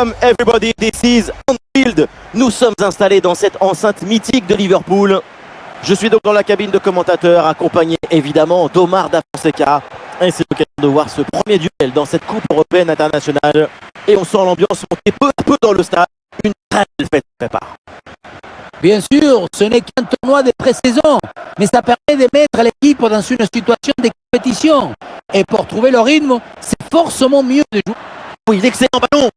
Welcome everybody, this is Anfield. Nous sommes installés dans cette enceinte mythique de Liverpool. Je suis donc dans la cabine de commentateur, accompagné évidemment d'Omar Da Fonseca. Et c'est l'occasion de voir ce premier duel dans cette Coupe européenne internationale. Et on sent l'ambiance monter peu à peu dans le stade. Une très belle fête se prépare. Bien sûr, ce n'est qu'un tournoi de pré-saison, mais ça permet de mettre l'équipe dans une situation de compétition. Et pour trouver le rythme, c'est forcément mieux de jouer. Oui, l'excellent ballon.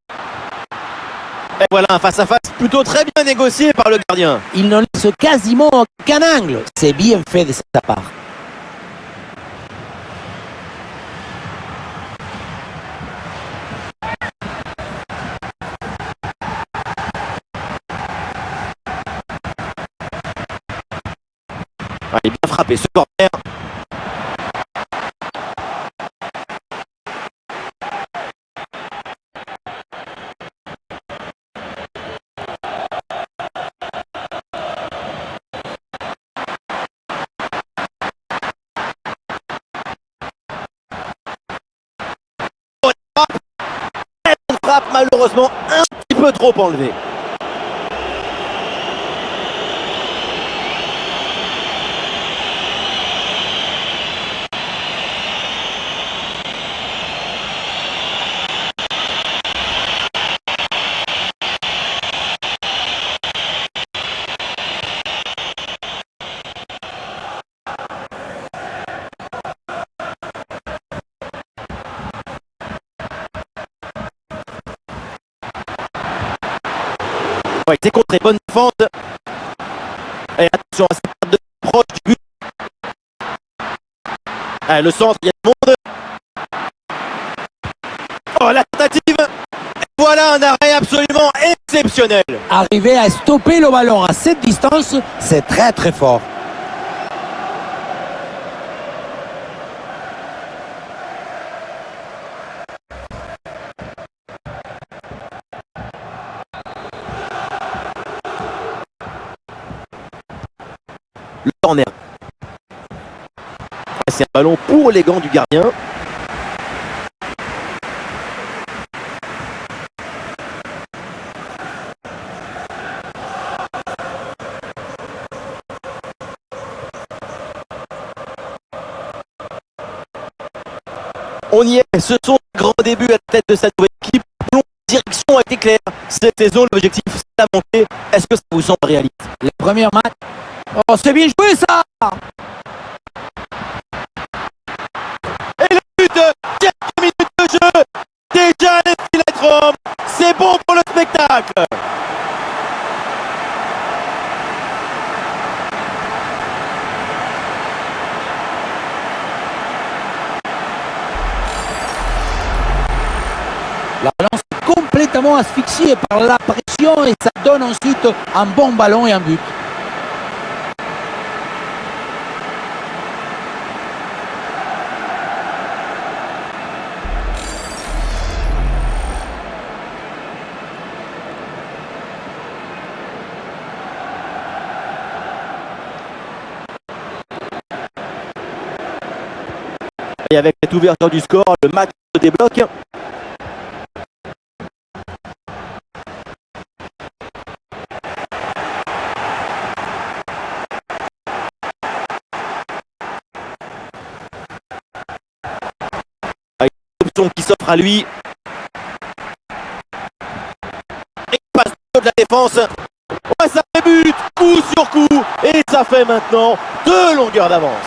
Et voilà un face-à-face plutôt très bien négocié par le gardien. Il ne laisse quasiment aucun angle. C'est bien fait de sa part. Il est bien frappé ce corner. Frappe malheureusement un petit peu trop enlevée. Ouais, c'est contré, bonne défense. Et attention à cette perte de proche du but. Allez, le centre, il y a du monde. Oh, la tentative. Et voilà un arrêt absolument exceptionnel. Arriver à stopper le ballon à cette distance, c'est très très fort. Le corner. C'est un ballon pour les gants du gardien. On y est, ce sont les grands débuts à la tête de cette nouvelle équipe. La direction a été claire. Cette saison, l'objectif c'est la montée. Est-ce que ça vous semble réaliste? Les premiers matchs. Oh, c'est bien joué ça! Et le but, quelques minutes de jeu. Déjà les Filetrom. C'est bon pour le spectacle. La balance est complètement asphyxiée par la pression et ça donne ensuite un bon ballon et un but. Et avec cette ouverture du score, le match se débloque. Avec une option qui s'offre à lui. Et il passe de la défense. Ouais, ça fait but, coup sur coup. Et ça fait maintenant 2 longueurs d'avance.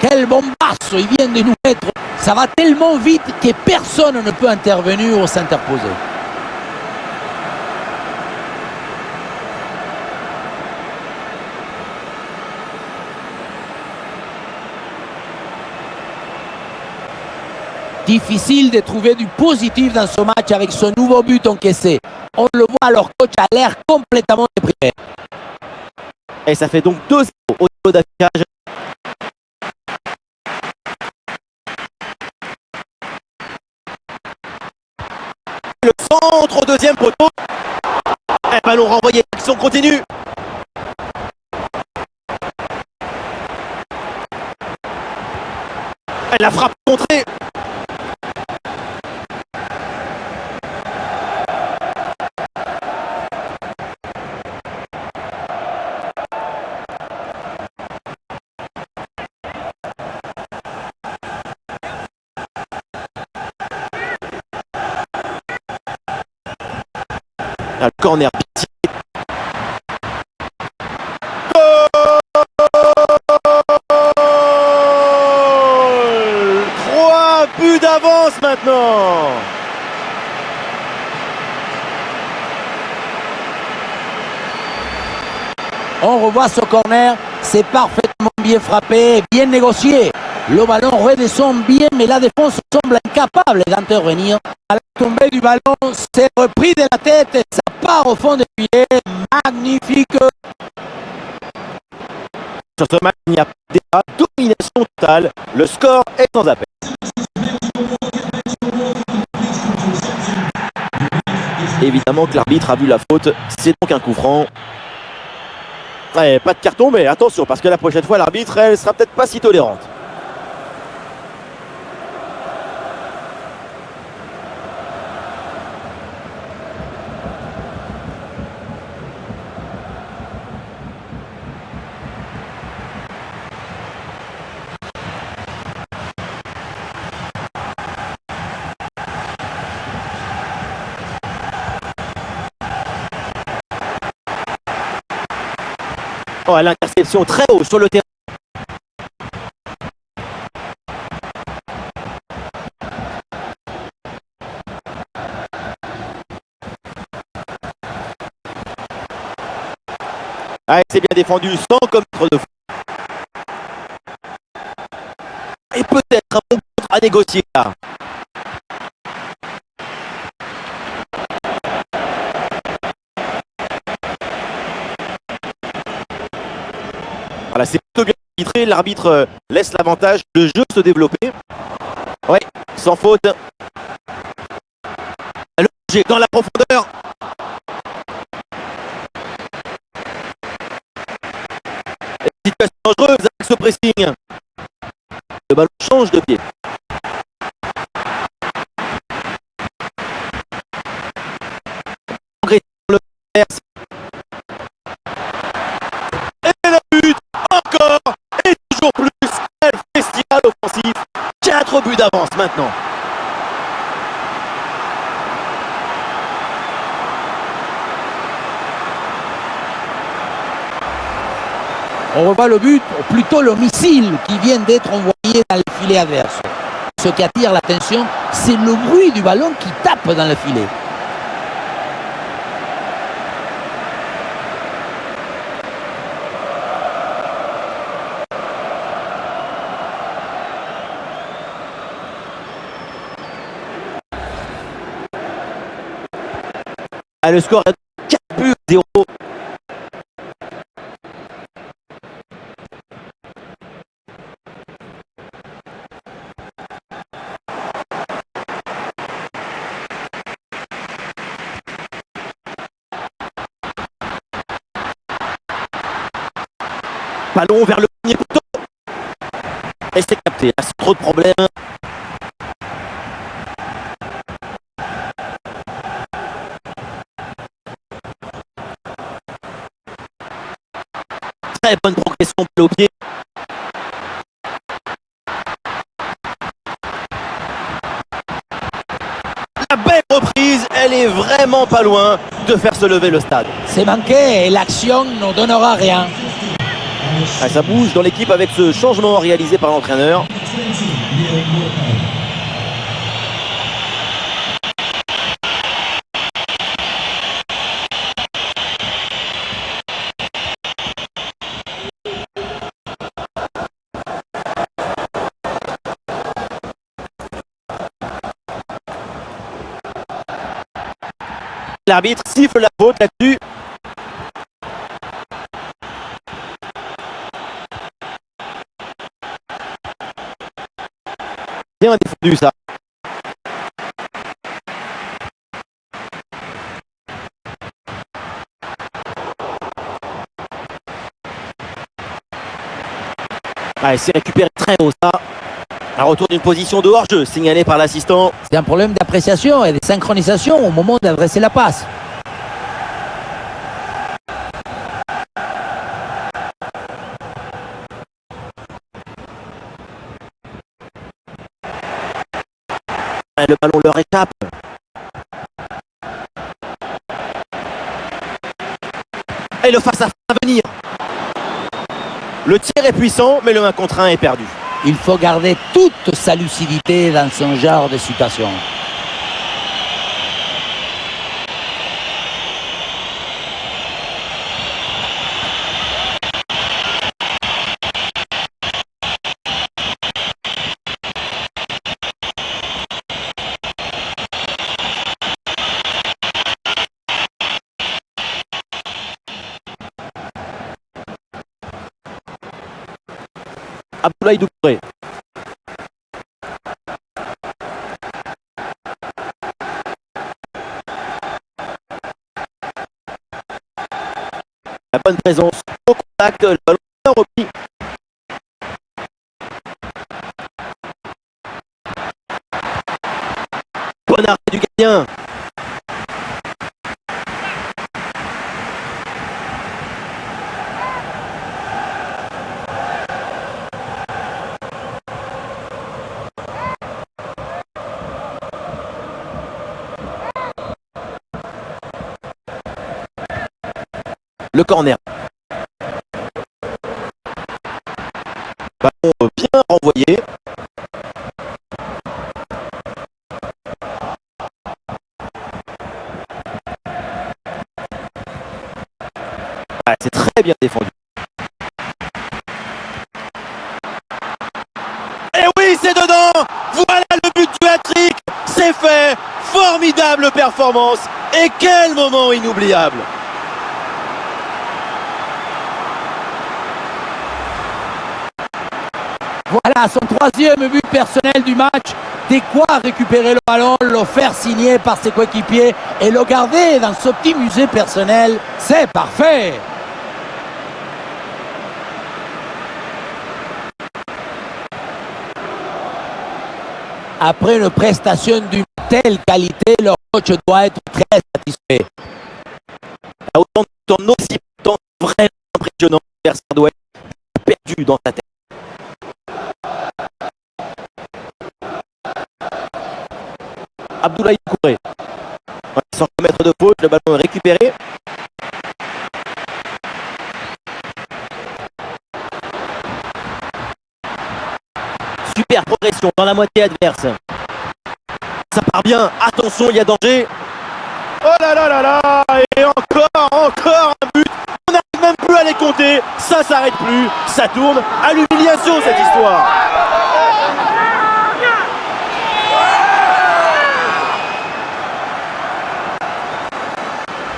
Quel bombasso il vient de nous mettre. Ça va tellement vite que personne ne peut intervenir ou s'interposer. Difficile de trouver du positif dans ce match avec ce nouveau but encaissé. On le voit, leur coach a l'air complètement déprimé. Et ça fait donc 2-0 au niveau d'affichage. Le centre au deuxième poteau. Un ballon renvoyé, action continue. Ouais, la frappe contrée. Le corner pitié. Goal! 3 buts d'avance maintenant. On revoit ce corner, c'est parfaitement bien frappé, bien négocié. Le ballon redescend bien, mais la défense semble incapable d'intervenir. À la tombée du ballon, c'est repris de la tête, ça part au fond des pieds. Magnifique. Sur ce match, il n'y a pas de débat, domination totale. Le score est sans appel. Évidemment que l'arbitre a vu la faute, c'est donc un coup franc. Ouais, pas de carton, mais attention, parce que la prochaine fois, l'arbitre, elle sera peut-être pas si tolérante. Oh, l'interception très haut sur le terrain. Ah, c'est bien défendu, sans comme de fou. Et peut-être un bon contre à négocier là. Voilà, c'est plutôt bien arbitré. L'arbitre laisse l'avantage, le jeu se développer. Ouais, sans faute. Le danger dans la profondeur. Situation dangereuse avec ce pressing. Le ballon change de pied. Le verse. Et le but encore. Et toujours plus. Quel festival offensif. 4 buts d'avance maintenant. On revoit le but, ou plutôt le missile qui vient d'être envoyé dans le filet adverse. Ce qui attire l'attention, c'est le bruit du ballon qui tape dans le filet. Ah, le score est 4 buts 0. Ballon vers le premier poteau. Et c'est capté. Là, c'est trop de problèmes. Très bonne progression au pied. La belle reprise, elle est vraiment pas loin de faire se lever le stade. C'est manqué et l'action ne donnera rien. Ah, ça bouge dans l'équipe avec ce changement réalisé par l'entraîneur. L'arbitre siffle la faute là-dessus. Bien défendu ça. Allez, c'est récupéré très haut ça. Un retour d'une position de hors-jeu signalé par l'assistant. C'est un problème d'appréciation et de synchronisation au moment d'adresser la passe. Et le ballon leur échappe. Et le face-à-face à venir. Le tir est puissant, mais le 1 contre 1 est perdu. Il faut garder toute sa lucidité dans ce genre de situation. Abdoulaye Doucouré. La bonne présence au contact, le ballon bien repris. Bon arrêt du gardien. Le corner. Ballon bien renvoyé. Ouais, c'est très bien défendu. Et oui, c'est dedans. Voilà le but du hat-trick. C'est fait. Formidable performance. Et quel moment inoubliable. Voilà son troisième but personnel du match. De quoi récupérer le ballon, le faire signer par ses coéquipiers et le garder dans ce petit musée personnel. C'est parfait. Après une prestation d'une telle qualité, le coach doit être très satisfait. Autant de temps aussi vraiment impressionnant, l'adversaire doit être perdu dans sa tête. Abdoulaye Doucouré. Sans commettre de faute, le ballon est récupéré. Super progression dans la moitié adverse. Ça part bien, attention, il y a danger. Oh là là là là. Et encore un but. On n'arrive même plus à les compter. Ça s'arrête plus, ça tourne à l'humiliation cette histoire.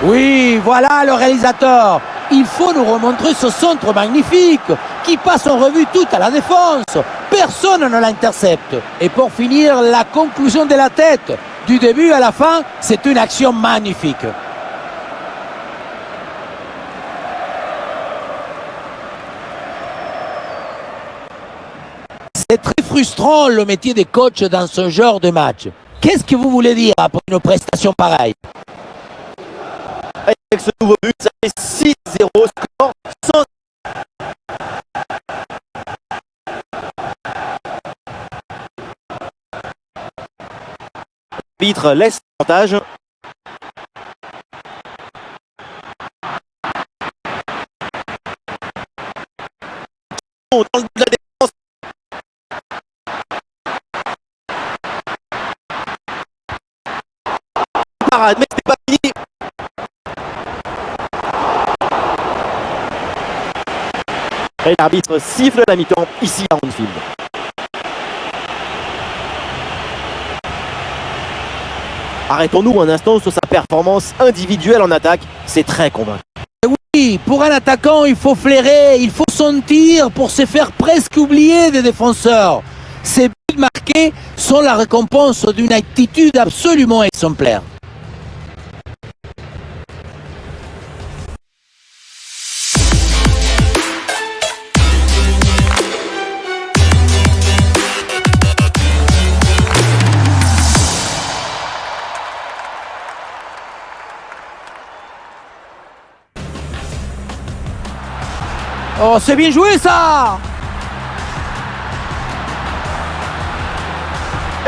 Oui, voilà le réalisateur. Il faut nous remontrer ce centre magnifique qui passe en revue tout à la défense. Personne ne l'intercepte. Et pour finir, la conclusion de la tête. Du début à la fin, c'est une action magnifique. C'est très frustrant le métier de coach dans ce genre de match. Qu'est-ce que vous voulez dire après une prestation pareille? Avec ce nouveau but, ça fait 6-0 score sans... L'arbitre laisse l'avantage. Dans le but de la défense. Parade, mais c'est pas fini. Et l'arbitre siffle la mi-temps ici à Anfield. Arrêtons-nous un instant sur sa performance individuelle en attaque. C'est très convaincant. Oui, pour un attaquant, il faut flairer, il faut sentir pour se faire presque oublier des défenseurs. Ces buts marqués sont la récompense d'une attitude absolument exemplaire. Oh, c'est bien joué ça!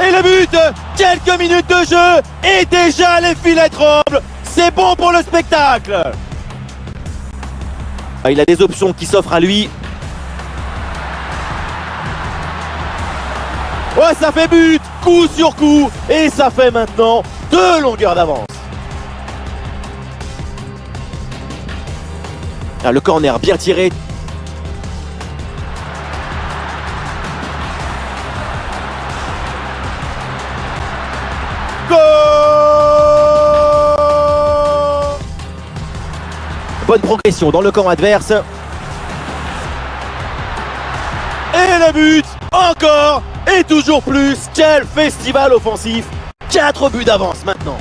Et le but, quelques minutes de jeu et déjà les filets tremblent. C'est bon pour le spectacle. Il a des options qui s'offrent à lui. Ouais, ça fait but, coup sur coup, et ça fait maintenant 2 longueurs d'avance. Ah, le corner bien tiré. Goal! Bonne progression dans le camp adverse. Et le but, encore et toujours plus. Quel festival offensif. 4 buts d'avance maintenant.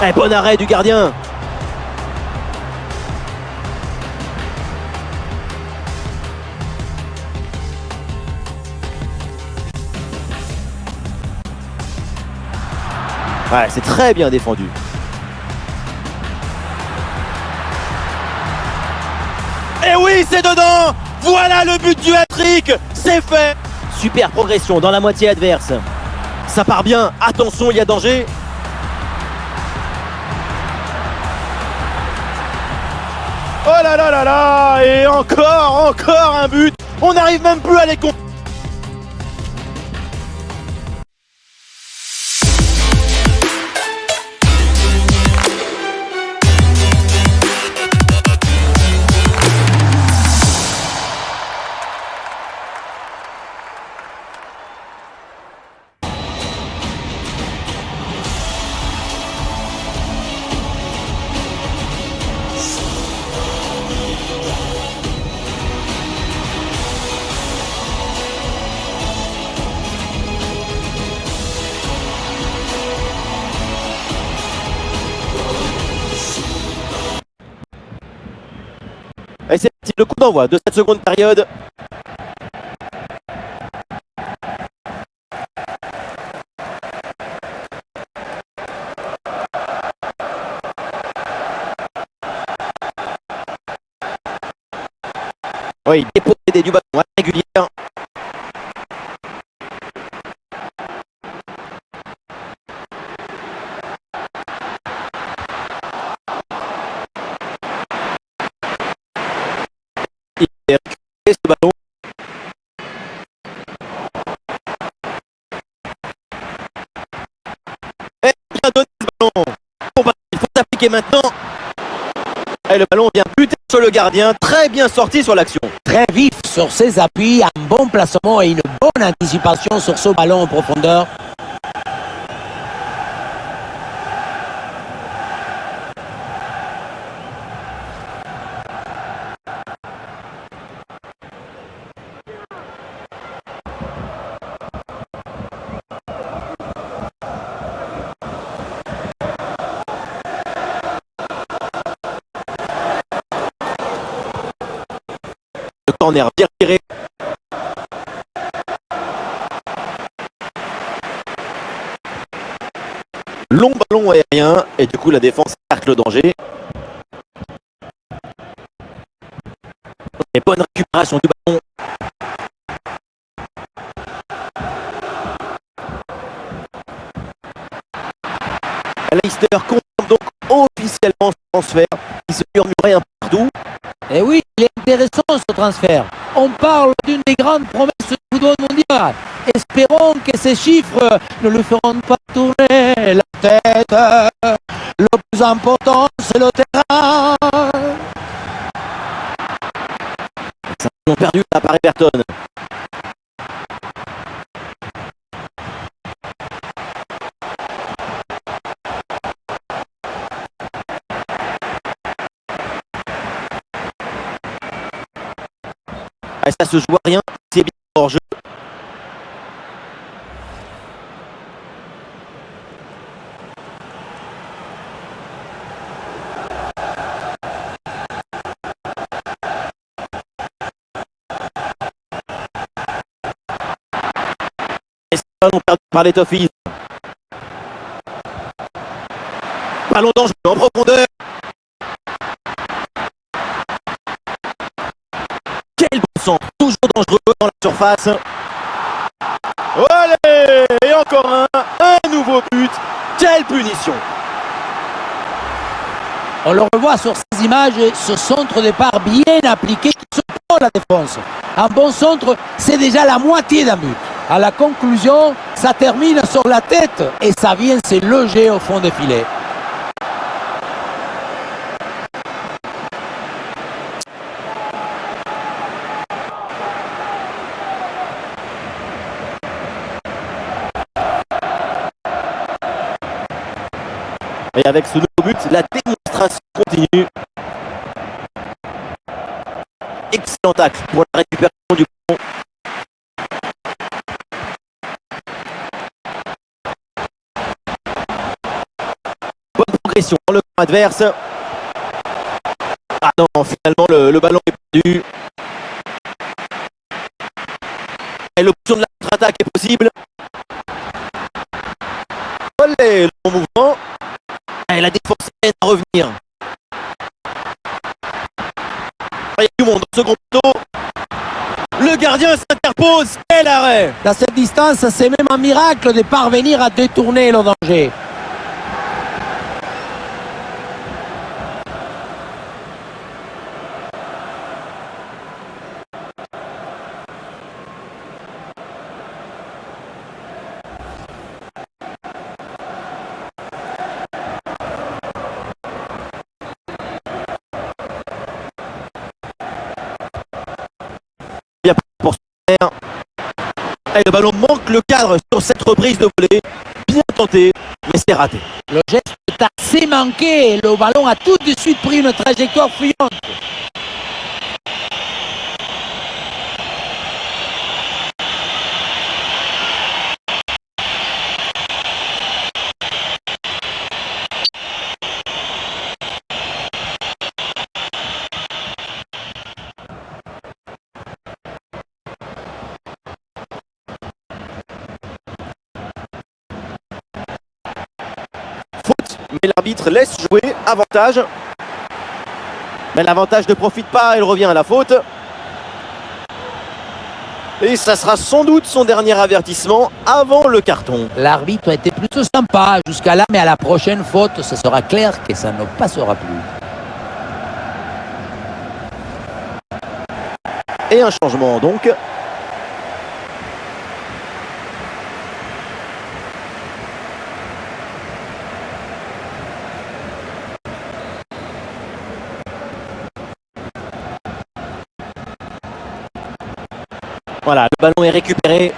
Et bon arrêt du gardien. Ouais, c'est très bien défendu. Et oui, c'est dedans. Voilà le but du hat-trick. C'est fait. Super progression dans la moitié adverse. Ça part bien. Attention, il y a danger. Oh là là là là. Et encore un but. On n'arrive même plus à les compter. Et c'est le coup d'envoi de cette seconde période. Oui, dépossédé du ballon régulière. Il est récupéré ce ballon. Et bien donné ce ballon. Bon, bah, il faut s'appliquer maintenant. Et le ballon vient buter sur le gardien. Très bien sorti sur l'action. Très vif sur ses appuis, un bon placement et une bonne anticipation sur ce ballon en profondeur. Le corner bien tiré. Long ballon aérien et du coup la défense cercle le danger. Et bonne récupération du ballon. Leicester confirme donc officiellement ce transfert qui se murmurait un peu partout. Et oui, il est intéressant ce transfert. On parle d'une des grandes promesses du football mondial. Espérons que ces chiffres ne le feront pas tourner la tête. Le plus important, c'est le terrain. Ils ont perdu là par Everton. Ah, ça se joue à rien, c'est bien hors jeu. Et ce ballon perdu par les Toffees. Ballon dangereux en profondeur. toujours dangereux dans la surface. Allez, et encore un nouveau but. Quelle punition! On le revoit sur ces images, ce centre de départ bien appliqué qui surprend la défense. Un bon centre, c'est déjà la moitié d'un but. À la conclusion, ça termine sur la tête et ça vient se loger au fond des filets. Et avec ce nouveau but, la démonstration continue. Excellent tacle pour la récupération du ballon. Bonne progression dans le camp adverse. Ah non, finalement le ballon est perdu. Et l'option de la contre-attaque est possible. Olé, le bon mouvement. Et la défense est à revenir. Il y a du monde dans ce gros poteau. Le gardien s'interpose. Quel arrêt! Dans cette distance, c'est même un miracle de parvenir à détourner le danger. Bien pour ce faire. Et le ballon manque le cadre sur cette reprise de volée. Bien tenté, mais c'est raté. Le geste est assez manqué. Le ballon a tout de suite pris une trajectoire fuyante. Faute, mais l'arbitre laisse jouer. Avantage. Mais l'avantage ne profite pas, il revient à la faute. Et ça sera sans doute son dernier avertissement avant le carton. L'arbitre a été plutôt sympa jusqu'à là, mais à la prochaine faute, ce sera clair que ça ne passera plus. Et un changement donc. Voilà, le ballon est récupéré.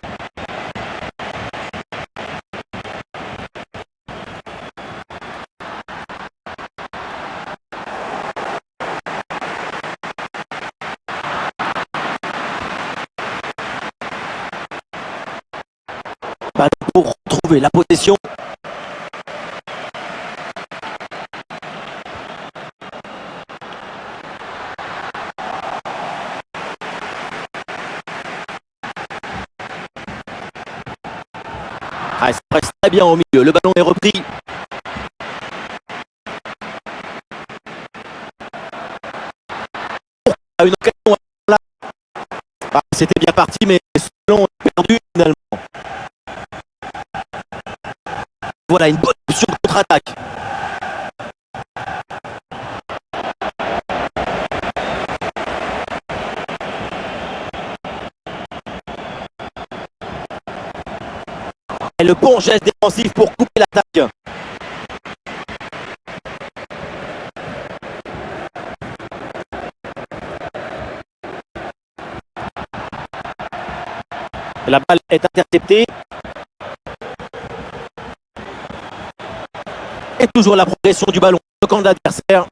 Ballon pour retrouver la possession. Ah, ça reste très bien au milieu. Le ballon est repris. Une occasion là. Ah, c'était bien parti, mais ce ballon est perdu finalement. Voilà une bonne option de contre-attaque. Et le bon geste défensif pour couper l'attaque. La balle est interceptée. Et toujours la progression du ballon au camp de l'adversaire.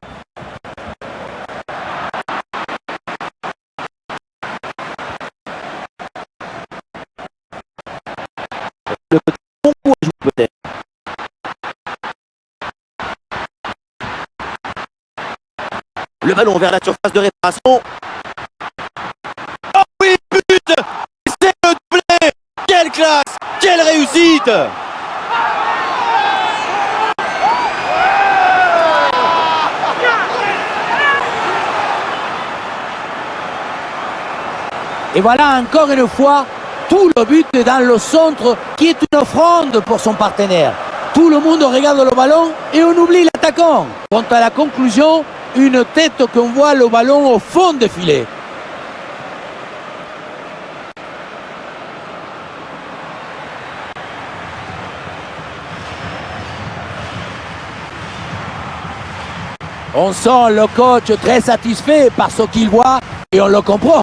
Le bon coup à jouer peut-être. Le ballon vers la surface de réparation. Oh oui, but! C'est le doublé! Quelle classe! Quelle réussite! Et voilà encore une fois tout le but dans le centre qui est une offrande pour son partenaire. Tout le monde regarde le ballon et on oublie l'attaquant. Quant à la conclusion, une tête qu'on voit le ballon au fond des filets. On sent le coach très satisfait par ce qu'il voit et on le comprend.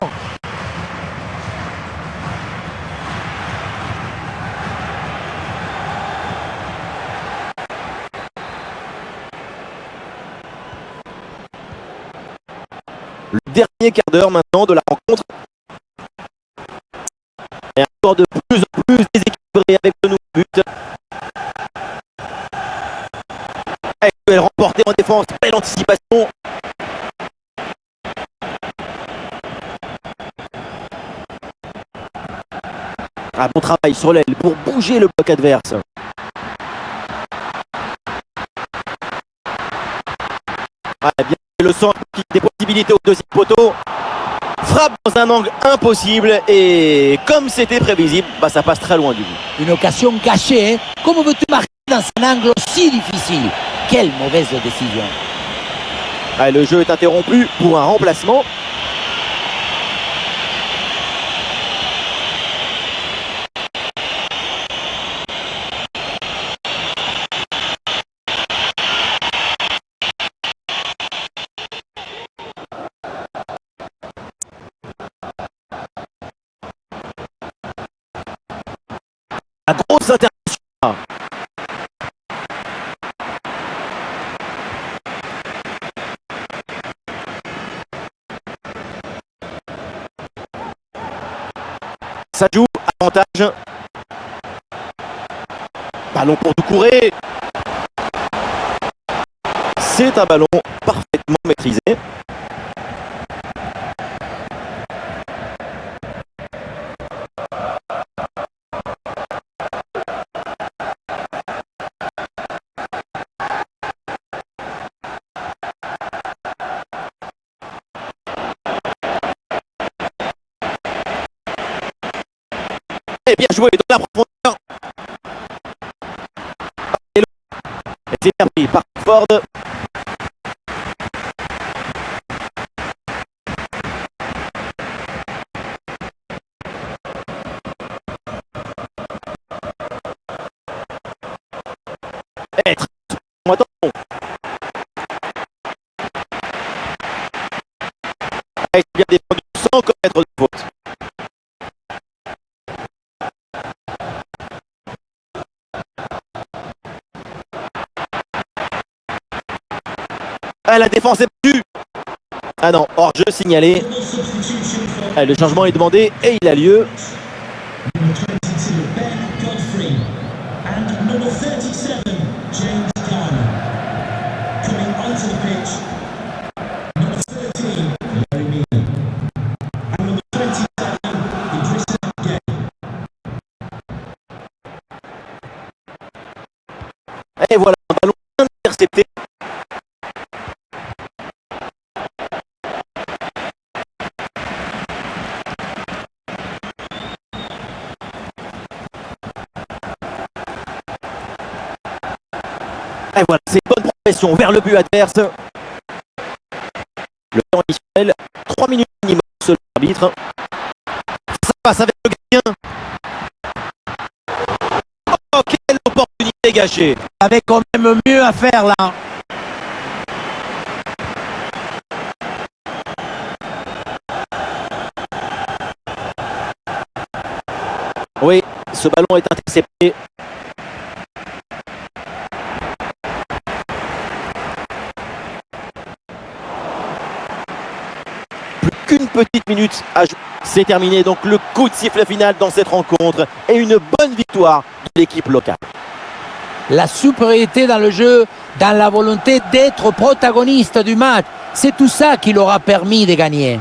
Le dernier quart d'heure maintenant de la rencontre. Et encore de plus en plus déséquilibré avec le nouveau but. Elle remportée en défense, belle anticipation. Ah, bon travail sur l'aile pour bouger le bloc adverse. Ah, bien le centre qui a des possibilités au deuxième poteau. Frappe dans un angle impossible et comme c'était prévisible, ça passe très loin du but. Une occasion cachée, hein? Comment veux-tu marquer dans un angle si difficile? Quelle mauvaise décision. Ah, le jeu est interrompu pour un remplacement. La grosse intervention. Ça joue, avantage. Ballon pour Doucouré. C'est un ballon parfaitement maîtrisé. Et bien joué dans la profondeur. Et c'est bien pris par Ford. Et très attention. Et bien défendu sans commettre de faute. Ah, la défense est battue. Ah non, hors-jeu signalé. Ah, le changement est demandé et il a lieu. Et voilà, un ballon intercepté. Et voilà, c'est bonne progression vers le but adverse. Le temps additionnel, 3 minutes minimum selon l'arbitre. Ça passe avec le gardien. Oh, quelle opportunité gâchée. Avec quand même mieux à faire là. Oui, ce ballon est intercepté. Plus qu'une petite minute à jouer. C'est terminé, donc le coup de sifflet final dans cette rencontre et une bonne victoire de l'équipe locale. La supériorité dans le jeu, dans la volonté d'être protagoniste du match, c'est tout ça qui leur a permis de gagner.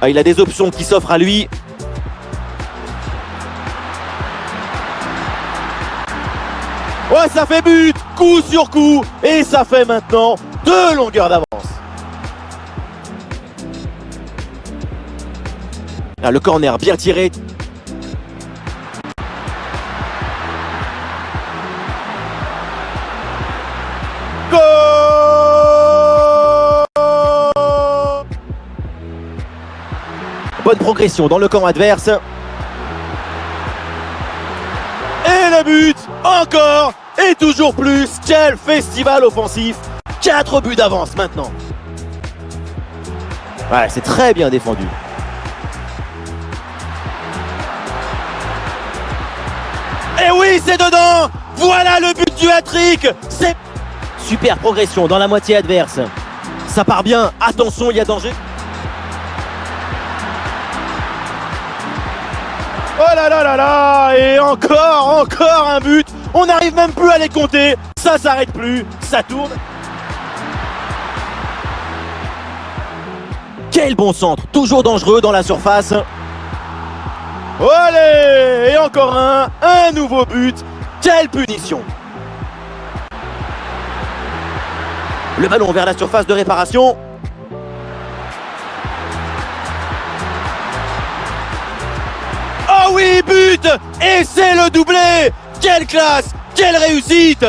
Ah, il a des options qui s'offrent à lui. Ouais, ça fait but, coup sur coup, et ça fait maintenant 2 longueurs d'avance. Ah, le corner bien tiré. Goal! Bonne progression dans le camp adverse. Et le but, encore et toujours plus. Quel festival offensif. 4 buts d'avance maintenant. Ouais, c'est très bien défendu. Et oui, c'est dedans. Voilà le but du hat-trick. C'est super progression dans la moitié adverse. Ça part bien. Attention, il y a danger. Oh là là là là. Et encore un but. On n'arrive même plus à les compter. Ça s'arrête plus. Ça tourne. Quel bon centre. Toujours dangereux dans la surface. Allez. Et encore un nouveau but. Quelle punition. Le ballon vers la surface de réparation. Oh oui, but. Et c'est le doublé. Quelle classe. Quelle réussite.